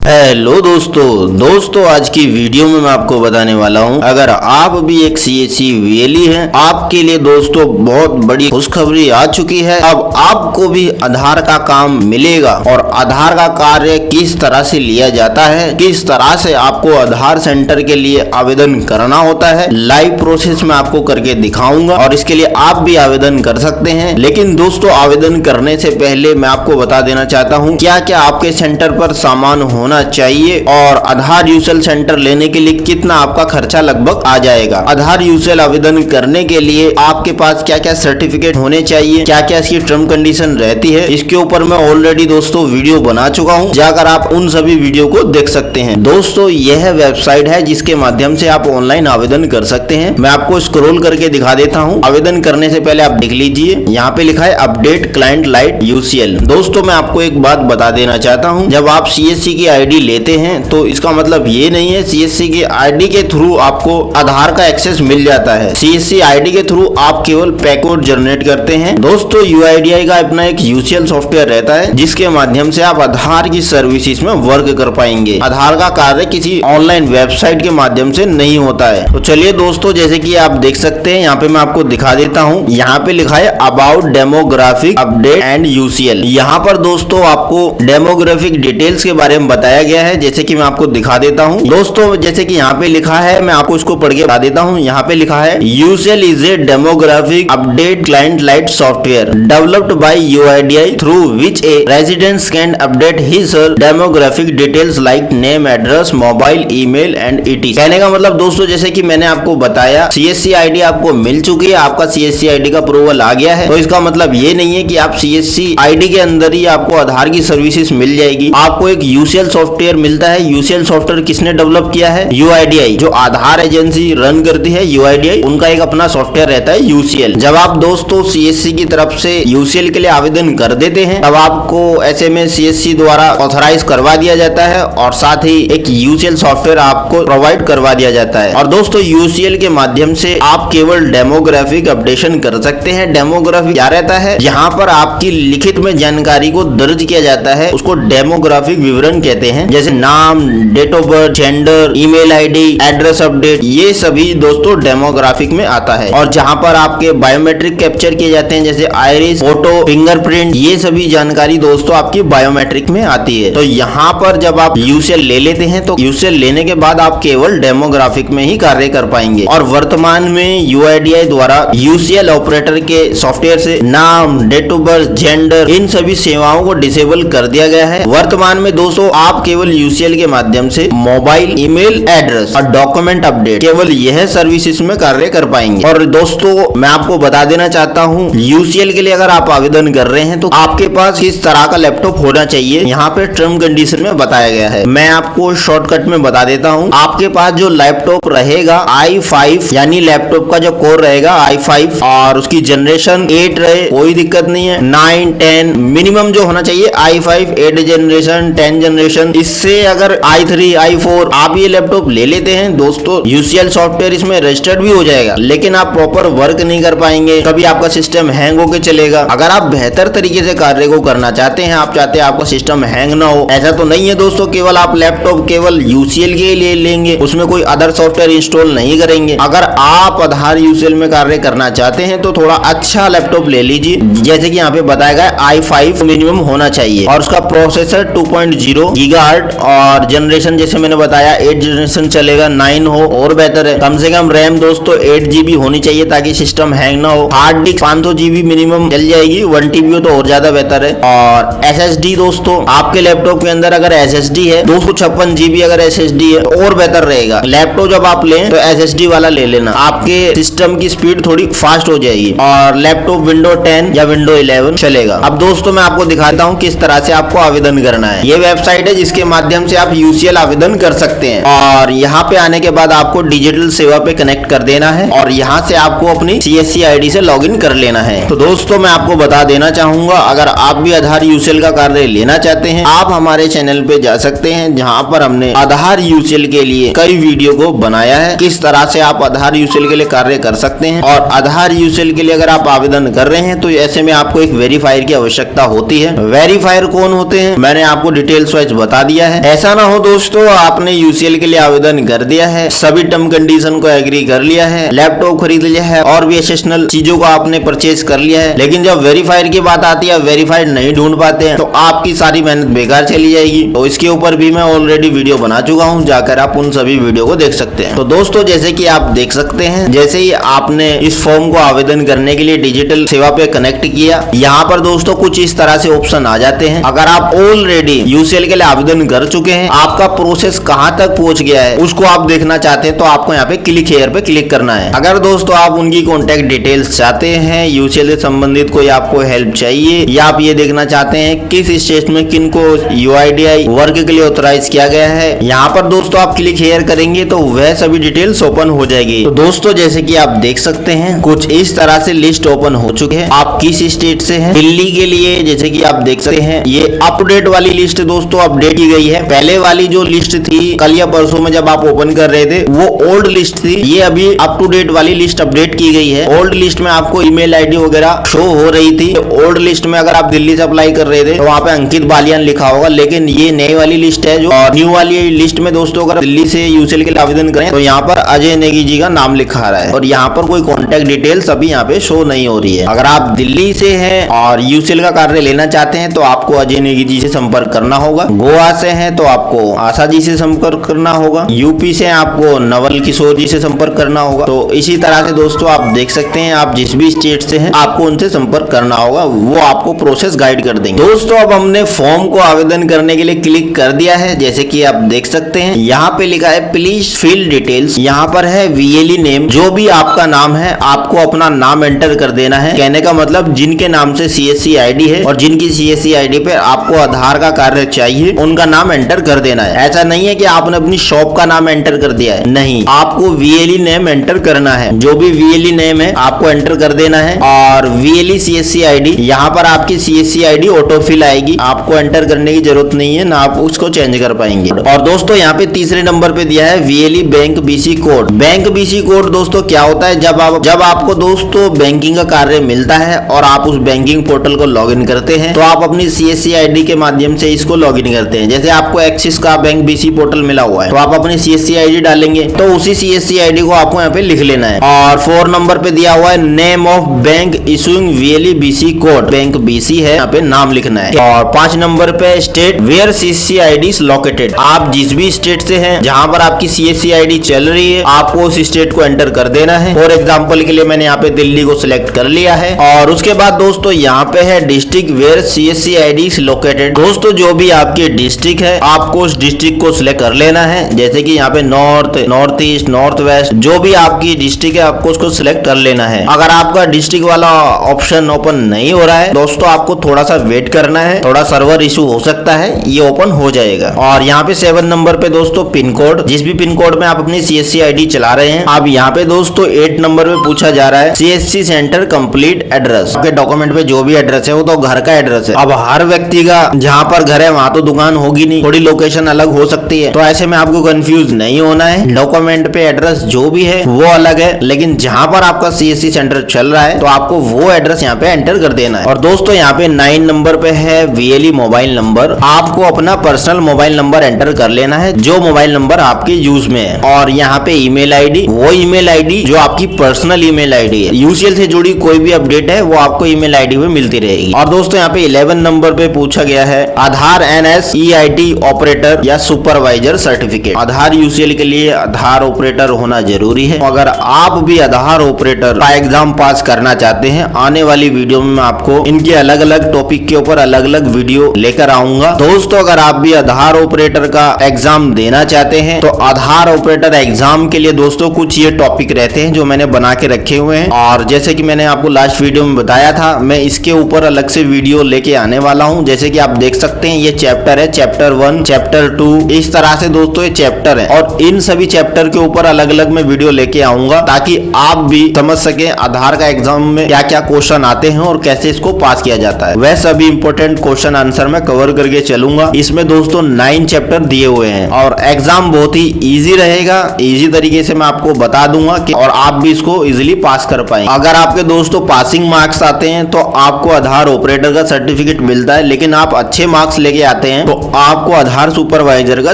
Hello दोस्तों आज की वीडियो में मैं आपको बताने वाला हूं, अगर आप भी एक सीएससी वीएलई हैं, आपके लिए दोस्तों बहुत बड़ी खुशखबरी आ चुकी है। अब आपको भी आधार का काम मिलेगा और आधार का कार्य किस तरह से लिया जाता है, किस तरह से आपको आधार सेंटर के लिए आवेदन करना होता है, लाइव प्रोसेस में आपको करके दिखाऊंगा और इसके लिए आप भी आवेदन कर सकते हैं। लेकिन दोस्तों आवेदन करने से पहले मैं आपको बता देना चाहता हूँ क्या क्या आपके सेंटर पर सामान होना चाहिए और आधार यूसेल सेंटर लेने के लिए कितना आपका खर्चा लगभग आ जाएगा। आधार यूसेल आवेदन करने के लिए आपके पास क्या क्या सर्टिफिकेट होने चाहिए, क्या क्या इसकी टर्म कंडीशन रहती है, इसके ऊपर मैं ऑलरेडी दोस्तों वीडियो बना चुका हूं, जाकर आप उन सभी वीडियो को देख सकते हैं। दोस्तों यह वेबसाइट है जिसके माध्यम से आप ऑनलाइन आवेदन कर सकते हैं। मैं आपको स्क्रॉल करके दिखा देता हूँ। आवेदन करने से पहले आप देख लीजिए, यहाँ पे लिखा है अपडेट क्लाइंट लाइट यूसीएल। दोस्तों मैं आपको एक बात बता देना चाहता हूँ, जब आप सीएससी की आईडी लेते हैं तो इसका मतलब ये नहीं है सीएससी की आईडी के थ्रू आपको आधार का एक्सेस मिल जाता है। सीएससी आईडी के थ्रू आप केवल पैकोड जनरेट करते हैं। दोस्तों यूआईडीआई का अपना एक यूसीएल सॉफ्टवेयर रहता है जिसके माध्यम से आप आधार की सर्विसेज में वर्क कर पाएंगे। आधार का कार्य किसी ऑनलाइन वेबसाइट के माध्यम से नहीं होता है। तो चलिए दोस्तों, जैसे कि आप देख सकते हैं यहाँ पे मैं आपको दिखा देता हूँ। यहाँ पे लिखा है about demographic update and UCL. यहाँ पर दोस्तों आपको डेमोग्राफिक डिटेल्स के बारे में बताया गया है, जैसे कि मैं आपको दिखा देता हूं। दोस्तों जैसे कि यहाँ पे लिखा है, मैं आपको इसको पढ़ के बता देता हूं। यहाँ पे लिखा है UCL is a demographic update client lite software developed by UIDAI through which a residents can update his demographic details like name, address, mobile, email and इटी। कहने का मतलब दोस्तों जैसे कि मैंने आपको बताया सीएससी आईडी आपको मिल चुकी है, आपका सीएससी आईडी का अप्रूवल आ गया है। तो इसका मतलब ये नहीं है कि आप सीएससी आईडी के अंदर ही आपको आधार की सर्विसेज मिल जाएगी। आपको एक यूसीएल सॉफ्टवेयर मिलता है। यूसीएल सॉफ्टवेयर किसने डेवलप किया है? यूआईडीआई, जो आधार एजेंसी रन करती है यूआईडीआई, उनका एक अपना सॉफ्टवेयर रहता है यूसीएल। जब आप दोस्तों सीएससी की तरफ से यूसीएल के लिए आवेदन कर देते हैं तब आपको ऐसे में सीएससी द्वारा ऑथराइज करवा दिया जाता है और साथ ही एक यूसीएल सॉफ्टवेयर आपको प्रोवाइड करवा दिया जाता है। और दोस्तों यूसीएल के माध्यम से आप केवल डेमोग्राफिक अपडेशन कर सकते हैं। डेमोग्राफिक क्या रहता है? यहाँ पर आपकी लिखित में जानकारी को दर्ज किया जाता है, उसको डेमोग्राफिक विवरण कहते हैं। जैसे नाम, date of birth, gender, email ID, address update, ये सभी दोस्तों डेमोग्राफिक में आता है। और जहां पर आपके बायोमेट्रिक कैप्चर किए जाते हैं, जैसे आइरिस, फोटो, फिंगरप्रिंट, ये सभी जानकारी दोस्तों आपकी बायोमेट्रिक में आती है। तो यहाँ पर जब आप यूसीएल ले लेते हैं तो यूसीएल लेने के बाद आप केवल डेमोग्राफिक में ही कार्य कर पाएंगे। और वर्तमान में यूआईडीआई द्वारा यूसीएल ऑपरेटर के सॉफ्टवेयर से नाम, डेट ऑफ बर्थ, जेंडर, इन सभी सेवाओं को डिसेबल कर दिया गया है। वर्तमान में दोस्तों आप केवल यूसीएल के माध्यम से मोबाइल, ईमेल, एड्रेस और डॉक्यूमेंट अपडेट, केवल यह सर्विसेज में कार्य कर पाएंगे। और दोस्तों मैं आपको बता देना चाहता हूं, यूसीएल के लिए अगर आप आवेदन कर रहे हैं तो आपके पास किस तरह का लैपटॉप होना चाहिए, यहाँ पे टर्म कंडीशन में बताया गया है। मैं आपको शॉर्टकट में बता देता हूँ। आपके पास जो लैपटॉप रहेगा i5 यानी लैपटॉप का जो कोर रहेगा i5 और उसकी जनरेशन 8 रहे, कोई दिक्कत नहीं है। 9, 10 मिनिमम जो होना चाहिए i5, 8 जनरेशन, 10 जनरेशन। इससे अगर i3, i4 आप ये लैपटॉप ले लेते हैं दोस्तों, यूसीएल सॉफ्टवेयर इसमें रजिस्टर्ड भी हो जाएगा, लेकिन आप प्रॉपर वर्क नहीं कर पाएंगे, कभी आपका सिस्टम हैंग होकर चलेगा। अगर आप बेहतर तरीके से कार्य को करना चाहते हैं, आप चाहते हैं आपका सिस्टम हैंग ना हो, ऐसा तो नहीं है दोस्तों। केवल आप लैपटॉप केवल यूसीएल के लिए लेंगे, उसमें कोई अदर सॉफ्टवेयर इंस्टॉल नहीं करेंगे। अगर आप आधार यूसीएल में कार्य करना चाहते हैं तो थोड़ा अच्छा लैपटॉप ले लीजिए, जैसे कि यहाँ पे बताया गया i5 मिनिमम होना चाहिए और उसका प्रोसेसर 2.0 गीगाहर्ट्ज और जनरेशन जैसे मैंने बताया 8 जनरेशन चलेगा, 9 हो और बेहतर है। कम से कम रैम दोस्तों 8 GB होनी चाहिए ताकि सिस्टम हैंग ना हो। हार्ड डिस्क 500 GB मिनिमम चल जाएगी, 1 TB हो तो और ज्यादा बेहतर है। और SSD दोस्तों आपके लैपटॉप के अंदर अगर SSD है 256 GB अगर SSD है तो और बेहतर रहेगा। लैपटॉप जब आप लें तो SSD वाला ले लेना, आपके सिस्टम की स्पीड थोड़ी फास्ट हो जाएगी। और लैपटॉप विंडो 10 या विंडो 11 चलेगा। अब दोस्तों मैं आपको दिखाता हूँ किस तरह से आपको आवेदन करना है। ये वेबसाइट है जिसके माध्यम से आप यूसीएल आवेदन कर सकते हैं। और यहाँ पे आने के बाद आपको डिजिटल सेवा पे कनेक्ट कर देना है और यहाँ से आपको अपनी सीएससी आईडी से लॉगिन कर लेना है। तो दोस्तों मैं आपको बता देना चाहूंगा, अगर आप भी आधार यूसीएल का कार्य लेना चाहते हैं, आप हमारे चैनल पे जा सकते हैं, जहाँ पर हमने आधार यूसीएल के लिए कई वीडियो को बनाया है, किस तरह से आप आधार यूसीएल के लिए कार्य कर सकते हैं। और आधार यूसीएल के लिए अगर आप आवेदन कर रहे हैं तो ऐसे में आपको एक वेरीफायर की आवश्यकता होती है। वेरीफायर कौन होते हैं मैंने आपको डिटेल्स वाइज बता बता दिया है। ऐसा ना हो दोस्तों आपने यूसीएल के लिए आवेदन कर दिया है, सभी टर्म कंडीशन को एग्री कर लिया है, लैपटॉप खरीद लिया है और भी एसेशनल चीजों को आपने परचेज कर लिया है, लेकिन जब वेरीफाइड की बात आती है वेरीफाइड नहीं ढूंढ पाते हैं तो आपकी सारी मेहनत बेकार चली जाएगी। तो इसके ऊपर भी मैं ऑलरेडी वीडियो बना चुका हूं, जाकर आप उन सभी वीडियो को देख सकते हैं। तो दोस्तों जैसे कि आप देख सकते हैं, जैसे ही आपने इस फॉर्म को आवेदन करने के लिए डिजिटल सेवा पे कनेक्ट किया, यहाँ पर दोस्तों कुछ इस तरह से ऑप्शन आ जाते हैं। अगर आप ऑलरेडी यूसीएल के लिए आवेदन कर चुके हैं, आपका प्रोसेस कहां तक पहुंच गया है उसको आप देखना चाहते हैं तो आपको यहाँ पे क्लिक हियर पे क्लिक करना है। अगर दोस्तों आप उनकी कॉन्टेक्ट डिटेल्स चाहते हैं, यूसीएल से संबंधित कोई आपको हेल्प चाहिए या आप ये देखना चाहते हैं किस स्टेट में किनको यूआईडीआई वर्क के लिए ऑथराइज किया गया है, यहाँ पर दोस्तों आप क्लिक हियर करेंगे तो वह सभी डिटेल्स ओपन हो जाएगी। तो दोस्तों जैसे कि आप देख सकते हैं कुछ इस तरह से लिस्ट ओपन हो चुके हैं। आप किस स्टेट से हैं, दिल्ली के लिए जैसे कि आप देख सकते हैं ये अप टू डेट वाली लिस्ट दोस्तों अपडेट की गई है। पहले वाली जो लिस्ट थी कल या परसों में जब आप ओपन कर रहे थे वो ओल्ड लिस्ट थी, ये अभी अप टू डेट वाली लिस्ट अपडेट की गई है। ओल्ड लिस्ट में आपको ईमेल आईडी वगैरह शो हो रही थी। ओल्ड लिस्ट में अगर आप दिल्ली से अप्लाई कर रहे थे तो वहाँ पे अंकित बालियान लिखा होगा, लेकिन ये नई वाली लिस्ट है जो न्यू वाली लिस्ट में दोस्तों अगर दिल्ली से यूसीएल के लिए आवेदन करें तो यहाँ पर अजय नेगी जी का नाम लिखा रहा है और यहाँ पर कोई कॉन्टेक्ट डिटेल्स अभी यहाँ पे शो नहीं हो रही है। अगर आप दिल्ली से हैं और यूसीएल का कार्य लेना चाहते हैं तो आपको अजय नेगी जी से संपर्क करना होगा। गोवा से हैं तो आपको आशा जी से संपर्क करना होगा। यूपी से आपको नवल किशोर जी से संपर्क करना होगा। तो इसी तरह से दोस्तों आप देख सकते हैं आप जिस भी स्टेट से हैं आपको उनसे संपर्क करना होगा, वो आपको प्रोसेस गाइड कर देंगे। दोस्तों अब हमने फॉर्म को आवेदन करने के लिए क्लिक कर दिया है। जैसे कि आप देख सकते हैं यहाँ पे लिखा है प्लीज फिल डिटेल्स, यहाँ पर है वीएलई नेम, जो भी आपका नाम है आपको अपना नाम एंटर कर देना है। कहने का मतलब जिनके नाम से सीएससी आईडी है और जिनकी सीएससी आईडी पे आपको आधार का कार्य चाहिए उनका नाम एंटर कर देना है। ऐसा नहीं है कि आपने अपनी शॉप का नाम एंटर कर दिया है, नहीं, आपको वीएलई नेम एंटर करना है। जो भी वीएलई नेम है आपको एंटर कर देना है और वीएलई सीएससी आईडी, यहाँ पर आपकी सीएससी आईडी ऑटोफिल आएगी, आपको एंटर करने की जरूरत नहीं है, ना आप उसको चेंज कर पाएंगे। और दोस्तों यहाँ पे तीसरे नंबर पे दिया है VLE bank BC code. Bank BC code दोस्तों क्या होता है, जब आपको दोस्तों बैंकिंग का कार्य मिलता है और आप उस बैंकिंग पोर्टल को लॉगिन करते हैं तो आप अपनी सीएससी आईडी के माध्यम से इसको लॉगिन करते हैं। जैसे आपको एक्सिस का बैंक बीसी पोर्टल मिला हुआ है तो आप अपनी सीएससी आईडी डालेंगे तो उसी सीएससी आईडी को आपको यहाँ पे लिख लेना है। और 4 नंबर पे दिया हुआ है name of bank issuing VLE BC code, bank BC है, यहाँ पे नाम लिखना है। और 5 नंबर पे state where CSC ID is located, आप जिस भी स्टेट से हैं जहां पर आपकी सीएससी आईडी चल रही है आपको उस स्टेट को एंटर कर देना है। फॉर एग्जांपल के लिए मैंने यहाँ पे दिल्ली को सिलेक्ट कर लिया है। और उसके बाद दोस्तों यहाँ पे है district where CSC ID is located. दोस्तों जो भी आपकी डिस्ट्रिक्ट है आपको उस डिस्ट्रिक्ट को सिलेक्ट कर लेना है। जैसे कि यहाँ पे north, north east, north west, जो भी आपकी डिस्ट्रिक्ट है आपको उसको सिलेक्ट कर लेना है। अगर आपका डिस्ट्रिक्ट वाला ऑप्शन ओपन नहीं हो रहा है दोस्तों आपको थोड़ा सा वेट करना है, थोड़ा सर्वर इशू हो सकता है, ये ओपन हो जाएगा। और यहाँ पे 7 नंबर पे दोस्तों पिन कोड, जिस भी पिन कोड में आप अपनी सीएससी आईडी चला रहे हैं। अब यहाँ पे दोस्तों 8 नंबर पे पूछा जा रहा है सीएससी सेंटर कंप्लीट एड्रेस। आपके डॉक्यूमेंट पे जो भी एड्रेस है वो तो घर का एड्रेस है। अब हर व्यक्ति का जहाँ पर घर है वहाँ तो दुकान होगी नहीं, थोड़ी लोकेशन अलग हो सकती है, तो ऐसे में आपको कंफ्यूज नहीं होना है। डॉक्यूमेंट पे एड्रेस जो भी है वो अलग है, लेकिन जहाँ पर आपका सीएससी सेंटर चल रहा है तो आपको वो एड्रेस यहाँ पे एंटर कर देना है। और दोस्तों यहाँ पे 9 नंबर पे है वीएलई मोबाइल नंबर, आपको अपना पर्सनल मोबाइल नंबर एंटर कर लेना है जो मोबाइल नंबर आपके यूज में है। और यहाँ पे ईमेल आईडी, वो ईमेल आईडी जो आपकी पर्सनल ईमेल आईडी है, यूसीएल से जुड़ी कोई भी अपडेट है वो आपको ईमेल आईडी पे मिलती रहेगी। और दोस्तों यहाँ पे 11 नंबर पे पूछा गया है आधार NSEIT ऑपरेटर या सुपरवाइजर सर्टिफिकेट। आधार यूसीएल के लिए आधार ऑपरेटर होना जरूरी है। अगर आप भी आधार ऑपरेटर का एग्जाम पास करना चाहते हैं, आने वाली वीडियो में मैं आपको इनके अलग अलग टॉपिक के ऊपर अलग अलग वीडियो लेकर आऊंगा। दोस्तों अगर आप भी आधार ऑपरेटर का एग्जाम देना चाहते हैं तो आधार ऑपरेटर एग्जाम के लिए दोस्तों कुछ ये टॉपिक रहते हैं जो मैंने बना के रखे हुए हैं। और जैसे कि मैंने आपको लास्ट वीडियो में बताया था मैं इसके ऊपर अलग से वीडियो लेके आने वाला हूं। जैसे कि आप देख सकते हैं ये चैप्टर है, चैप्टर 1, चैप्टर 2, इस तरह से दोस्तों ये चैप्टर है और इन सभी चैप्टर के ऊपर अलग अलग मैं वीडियो लेके आऊंगा ताकि आप भी समझ सके आधार का एग्जाम में क्या क्या क्वेश्चन आते हैं और कैसे इसको पास किया जाता है। वह सभी इंपोर्टेंट क्वेश्चन आंसर मैं कवर करके चलूंगा। इसमें दोस्तों 9 चैप्टर दिए हुए हैं और एग्जाम बहुत ही इजी रहेगा, इजी तरीके से मैं आपको बता दूंगा कि और आप भी इसको इजीली पास कर पाएंगे। अगर आपके दोस्तों पासिंग मार्क्स आते हैं तो आपको आधार ऑपरेटर का सर्टिफिकेट मिलता है, लेकिन आप अच्छे मार्क्स लेके आते हैं तो आपको आधार सुपरवाइजर का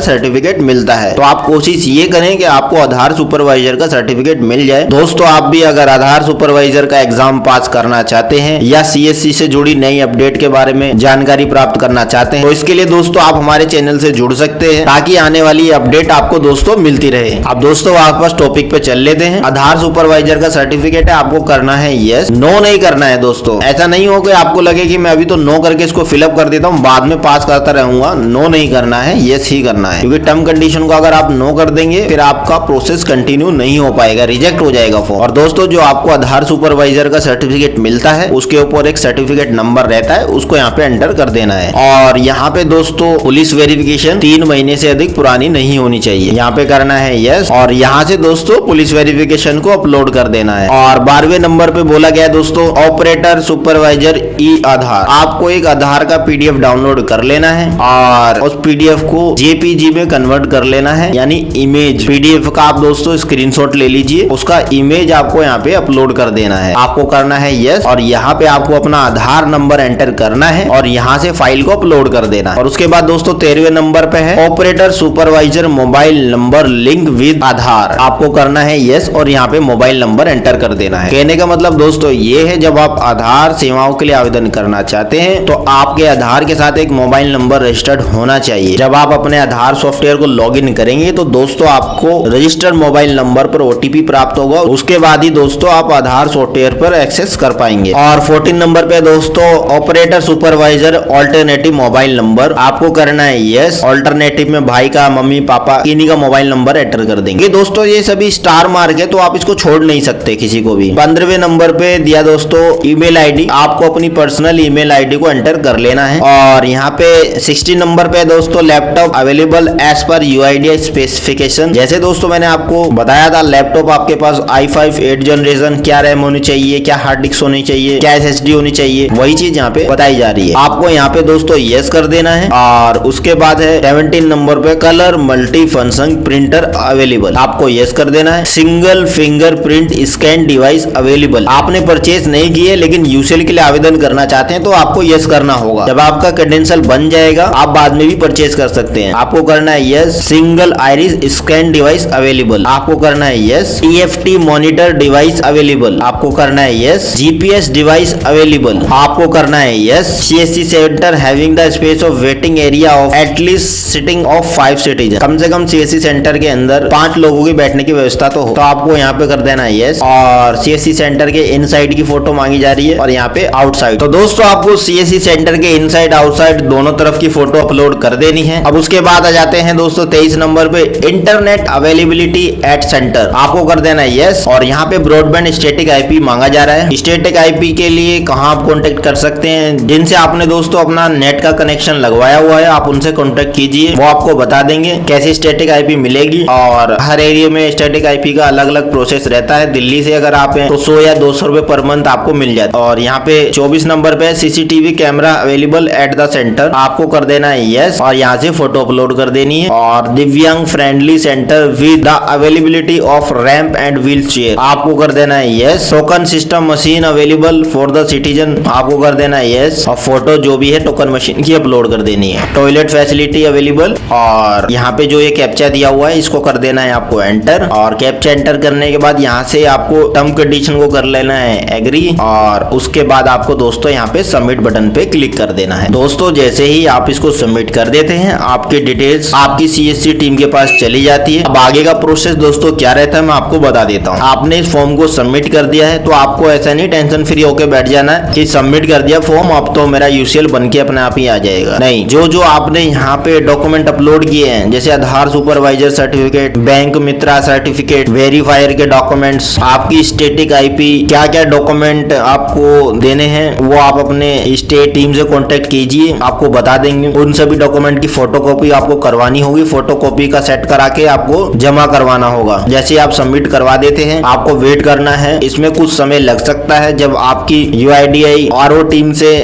सर्टिफिकेट मिलता है। तो आप कोशिश ये करें कि आपको आधार सुपरवाइजर का सर्टिफिकेट मिल जाए। दोस्तों आप भी अगर आधार सुपरवाइजर का एग्जाम पास करना चाहते हैं या CSC से जुड़ी नई अपडेट के बारे में जानकारी प्राप्त करना चाहते हैं तो इसके लिए दोस्तों आप हमारे चैनल से जुड़ सकते हैं ताकि आने वाली अपडेट आपको दोस्तों मिलती रहे। अब दोस्तों वापस टॉपिक पे चल लेते हैं। आधार सुपरवाइजर का सर्टिफिकेट है, आपको करना है यस, नो नहीं करना है दोस्तों। ऐसा नहीं हो कि आपको लगे कि मैं अभी तो नो करके इसको फिलअप कर देता हूँ, बाद में पास करता रहूंगा। नो नहीं करना है, यस ही करना है, क्योंकि टर्म कंडीशन को अगर आप नो कर देंगे फिर आपका प्रोसेस कंटिन्यू नहीं हो पाएगा, रिजेक्ट हो जाएगा फॉर्म। और दोस्तों जो आपको आधार सुपरवाइजर का सर्टिफिकेट मिलता है उसके ऊपर एक सर्टिफिकेट नंबर रहता है, उसको यहाँ पे एंटर कर देना है। और यहाँ पे दोस्तों पुलिस वेरिफिकेशन 3 महीने से अधिक पुरानी नहीं होनी चाहिए, यहाँ पे करना है यस। और यहाँ से दोस्तों पुलिस वेरिफिकेशन को अपलोड कर देना है। और 12वें नंबर पे बोला गया दोस्तों ऑपरेटर सुपरवाइजर ई आधार, आपको एक आधार का PDF डाउनलोड कर लेना है और उस PDF को JPG में कन्वर्ट कर लेना है, यानी इमेज PDF का आप दोस्तों स्क्रीनशॉट ले लीजिए, उसका इमेज आपको यहाँ पे अपलोड कर देना है। आपको करना है यस और यहाँ पे आपको अपना आधार नंबर एंटर करना है और यहाँ से फाइल को अपलोड कर देना। और उसके बाद दोस्तों 13वें नंबर पे है operator supervisor mobile number link with Aadhaar, आपको करना है यस और यहाँ पे मोबाइल नंबर एंटर कर देना है। कहने का मतलब दोस्तों ये है जब आप आधार सेवाओं के लिए आवेदन करना चाहते हैं तो आपके आधार के साथ एक मोबाइल नंबर रजिस्टर्ड होना चाहिए। जब आप अपने आधार सॉफ्टवेयर को लॉगिन करेंगे तो दोस्तों आपको रजिस्टर्ड मोबाइल नंबर पर OTP प्राप्त होगा, उसके बाद ही दोस्तों आप आधार सॉफ्टवेयर पर एक्सेस कर पाएंगे। और 14 नंबर पे दोस्तों operator supervisor alternative mobile number, आपको करना है यस। ऑल्टरनेटिव में भाई का, मम्मी पापा इन्हीं का मोबाइल नंबर एंटर कर देंगे। दोस्तों ये सभी स्टार मार्क है तो आप इसको छोड़ नहीं सकते किसी को भी। 15वें नंबर पे दिया दोस्तों ईमेल आईडी, आपको अपनी पर्सनल ईमेल आईडी को एंटर कर लेना है। और यहाँ पे 16 नंबर पे दोस्तों laptop available as per UIDAI specification. जैसे दोस्तों मैंने आपको बताया था लैपटॉप आपके पास i5 8 जनरेशन, क्या रैम होनी चाहिए, क्या हार्ड डिस्क होनी चाहिए, क्या SSD होनी चाहिए, वही चीज यहाँ पे बताई जा रही है। आपको यहाँ पे दोस्तों यस कर देना है। और उसके बाद है 17 नंबर पे colour multi function printer available, आपको यस कर देना है। Single finger print scan device available, आपने परचेज नहीं किए लेकिन यूसेल के लिए आवेदन करना चाहते हैं तो आपको यस करना होगा। जब आपका क्रेडेंशियल बन जाएगा आप बाद में भी परचेज कर सकते हैं, आपको करना है yes. Single iris scan device available, आपको करना है yes. TFT monitor device available, आपको करना है यस। GPS डिवाइस अवेलेबल, आपको करना है yes. CSC centre having the space of waiting area of at least sitting of 5 citizen, कम से कम CSC सेंटर के अंदर 5 लोगों की बैठने की व्यवस्था तो हो, तो आपको यहाँ पे कर देना है यस। और CSC सेंटर के इनसाइड की फोटो मांगी जा रही है और यहाँ पे आउटसाइड, तो दोस्तों आपको CSC सेंटर के इनसाइड आउटसाइड दोनों तरफ की फोटो अपलोड कर देनी है। अब उसके बाद आ जाते हैं दोस्तों 23 नंबर पे इंटरनेट अवेलेबिलिटी एट सेंटर, आपको कर देना है यस। और यहाँ पे ब्रॉडबैंड स्टैटिक IP मांगा जा रहा है। स्टैटिक IP के लिए कहाँ आप कॉन्टेक्ट कर सकते हैं, जिनसे आपने दोस्तों अपना नेट का कनेक्शन लगवाया हुआ है आप उनसे कॉन्टेक्ट कीजिए, वो आपको बता देंगे कैसे स्टैटिक IP मिलेगी। और हर एरिया में स्टैटिक IP का अलग अलग प्रोसेस रहता है। दिल्ली से अगर आप हैं तो 100 या 200 रुपए पर मंथ आपको मिल जाता है। और यहाँ पे 24 नंबर पे CCTV camera available at the centre, आपको कर देना है यस और यहाँ से फोटो अपलोड कर देनी है। और दिव्यांग friendly centre with the availability off ramp and wheel chair, आपको कर देना है yes. Token system machine available for the citizen, आपको कर देना है यस। और फोटो जो भी है टोकन मशीन की अपलोड कर देनी है। टॉयलेट फैसिलिटी अवेलेबल, और यहाँ पे जो ये कैप्चा दिया हुआ है इसको कर देना है आपको एंटर। और कैप्चा एंटर करने के बाद यहाँ से आपको टर्म कंडीशन को कर लेना है एग्री। और उसके बाद आपको दोस्तों यहाँ पे सबमिट बटन पे क्लिक कर देना है। दोस्तों जैसे ही आप इसको सबमिट कर देते हैं आपकी डिटेल्स आपकी CSC टीम के पास चली जाती है। अब आगे का प्रोसेस दोस्तों क्या रहता है मैं आपको बता देता हूँ। आपने इस फॉर्म को सबमिट कर दिया है तो आपको ऐसा नहीं टेंशन फ्री होकर बैठ जाना है कि सबमिट कर दिया फॉर्म अब तो मेरा UCL बन के अपने आप ही आ जाएगा। नहीं, जो जो आपने यहाँ पे डॉक्यूमेंट अपलोड किए हैं जैसे आधार सुपरवाइजर सर्टिफिकेट, बैंक मित्रा सर्टिफिकेट, वेरीफायर के डॉक्यूमेंट्स, आपकी स्टैटिक IP, क्या क्या डॉक्यूमेंट आपको देने हैं वो आप अपने स्टेट टीम से कांटेक्ट कीजिए, आपको बता देंगे। उन सभी डॉक्यूमेंट की फोटोकॉपी आपको करवानी होगी, फोटोकॉपी का सेट करा के आपको जमा करवाना होगा। जैसे आप सबमिट करवा देते हैं आपको वेट करना है, इसमें कुछ समय लग सकता है। जब आपकी UIDAI RO टीम से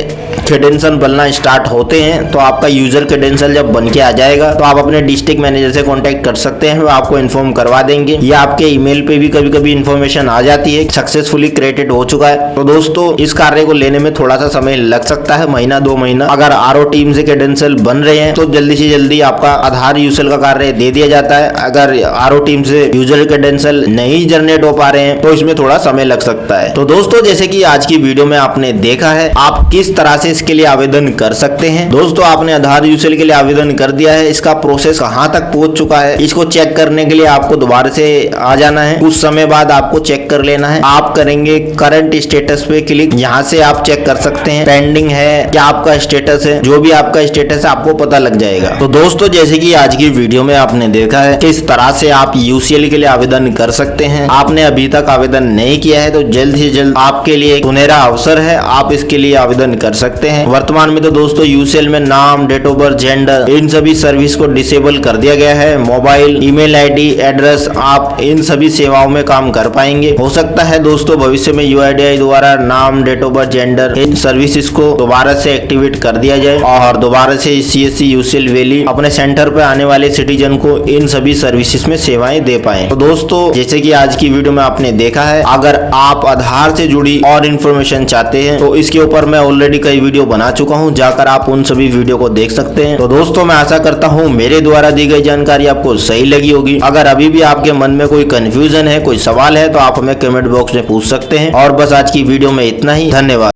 क्रेडेंशियल बनना स्टार्ट होते हैं तो आपका यूजर क्रेडेंशियल जब बन के आ जाएगा तो आप अपने डिस्ट्रिक्ट मैनेजर से कांटेक्ट कर सकते हैं, वो आपको इन्फॉर्म करवा देंगे या आपके ईमेल पे भी कभी कभी इन्फॉर्मेशन आ जाती है सक्सेसफुली क्रिएटेड हो चुका है। तो दोस्तों इस कार्य को लेने में थोड़ा सा समय लग सकता है, महीना 2 महीना। अगर RO टीम से क्रेडेंशियल बन रहे हैं तो जल्दी से जल्दी आपका आधार यूसीएल का कार्य दे दिया जाता है। अगर आरओ टीम से यूजर क्रेडेंशियल नहीं जनरेट हो पा रहे हैं तो इसमें थोड़ा समय लग सकता है। तो दोस्तों जैसे कि आज की वीडियो में आपने देखा है आप किस तरह से इसके लिए आवेदन कर सकते हैं। दोस्तों आपने आधार यूसीएल के लिए आवेदन कर दिया है, इसका प्रोसेस कहां तक पहुंच चुका है इसको चेक करने के लिए आपको दोबारा से आ जाना है। कुछ समय बाद आपको चेक कर लेना है। आप करेंगे करंट स्टेटस पे क्लिक, यहाँ से आप चेक कर सकते हैं पेंडिंग है क्या आपका स्टेटस है, जो भी आपका स्टेटस है आपको पता लग जाएगा। तो दोस्तों जैसे कि आज की वीडियो में आपने देखा है किस तरह से आप यूसीएल के लिए आवेदन कर सकते हैं। आपने अभी तक आवेदन नहीं किया है तो जल्द से जल्द आपके लिए एक सुनहरा अवसर है, आप इसके लिए आवेदन कर सकते हैं। वर्तमान में तो दोस्तों यूसीएल में नाम, डेट ऑफ बर्थ, जेंडर इन सभी सर्विस को डिसेबल कर दिया गया है। मोबाइल, ईमेल आईडी, एड्रेस, आप इन सभी सेवाओं में काम कर पाएंगे। हो सकता है दोस्तों भविष्य में यूआईडीआई द्वारा नाम, डेट ऑफ बर्थ, जेंडर इन सर्विसेज को दोबारा से एक्टिवेट कर दिया जाए और दोबारा से सीएससी यूसीएल वैली अपने सेंटर पे आने वाले सिटीजन को इन सभी सर्विसेज में सेवाएं दे पाए। तो दोस्तों जैसे कि आज की वीडियो में आपने देखा है, अगर आप आधार से जुड़ी और इन्फॉर्मेशन चाहते हैं तो इसके ऊपर मैं ऑलरेडी कई वीडियो बना चुका हूं, जाकर आप उन सभी वीडियो को देख सकते हैं। तो दोस्तों मैं आशा करता हूं मेरे द्वारा दी गई जानकारी आपको सही लगी होगी। अगर अभी भी आपके मन में कोई कंफ्यूजन है, कोई सवाल है तो आप हमें कमेंट बॉक्स में पूछ सकते हैं। और बस आज की वीडियो में इतना ही, धन्यवाद।